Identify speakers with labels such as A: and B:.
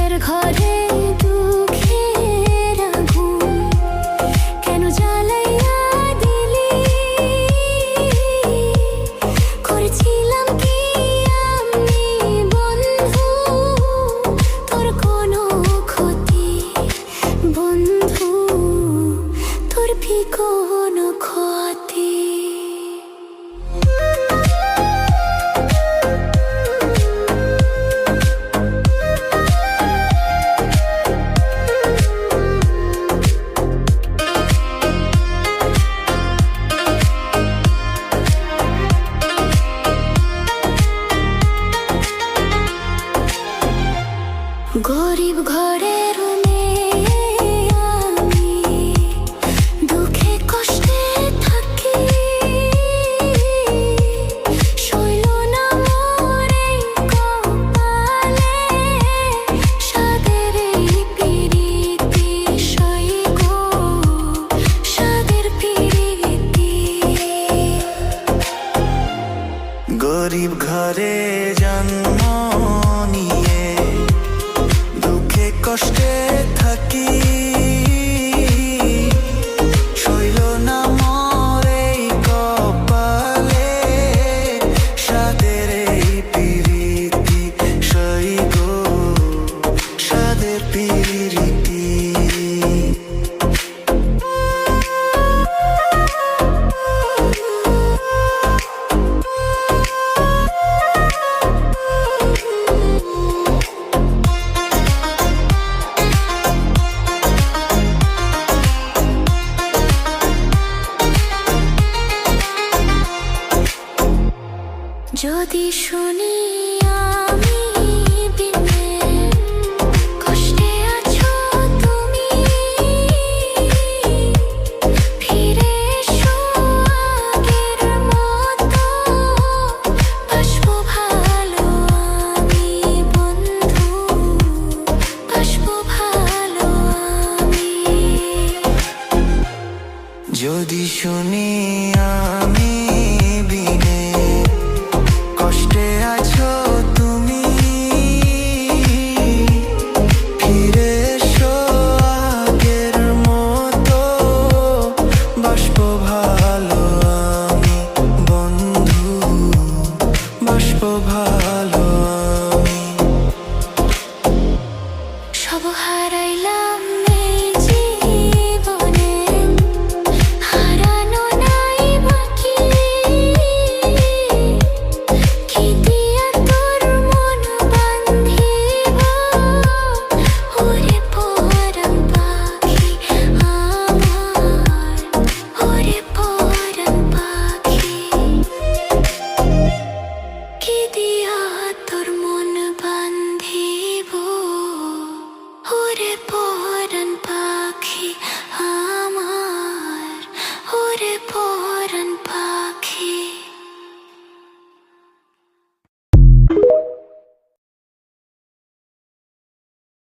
A: বুকের ঘরে দুঃখের আগুন কেন জ্বালাইয়া দিলি? করেছিলাম কি আমি বন্ধু তোর কোনো ক্ষতি? বন্ধু তোর কি কোনো ক্ষতি? গরিব ঘরের মেয়ে আমি, দুঃখে কষ্টে থাকি। সইল না মোর এই কপালে সাদের এই পিরিতি। সই গো সাদের পিরিতি।
B: গরিব ঘরে জন্ম নিয়ে দুঃখে কষ্টে থাকি। সইল না মোর এই কপালে সাদের এই পিরিতি। সই গো সাদের পিরিতি।
A: যদি শুনি আমি বিনে কষ্টে আছো তুমি, ফিরে এসো আগের মতো। বাসবো ভালো আমি বন্ধু, বাসবো ভালো আমি।
B: যদি শুনি আমি বিনে কষ্টে আছো তুমি, ফিরে এসো আগের মতো। বাসবো ভালো আমি বন্ধু, বাসবো ভালো আমি।
A: সব হারাইলাম এই জীবনে, হারানো নাই বাকি। কি দিয়া তোর মন বান্ধিব? ওরে পরাণ পাখি আমার, ওরে পরাণ পাখি। কি দিয়া তোর মন বান্ধিব? ওরে পরাণ পাখি আমার, ওরে পরাণ পাখি।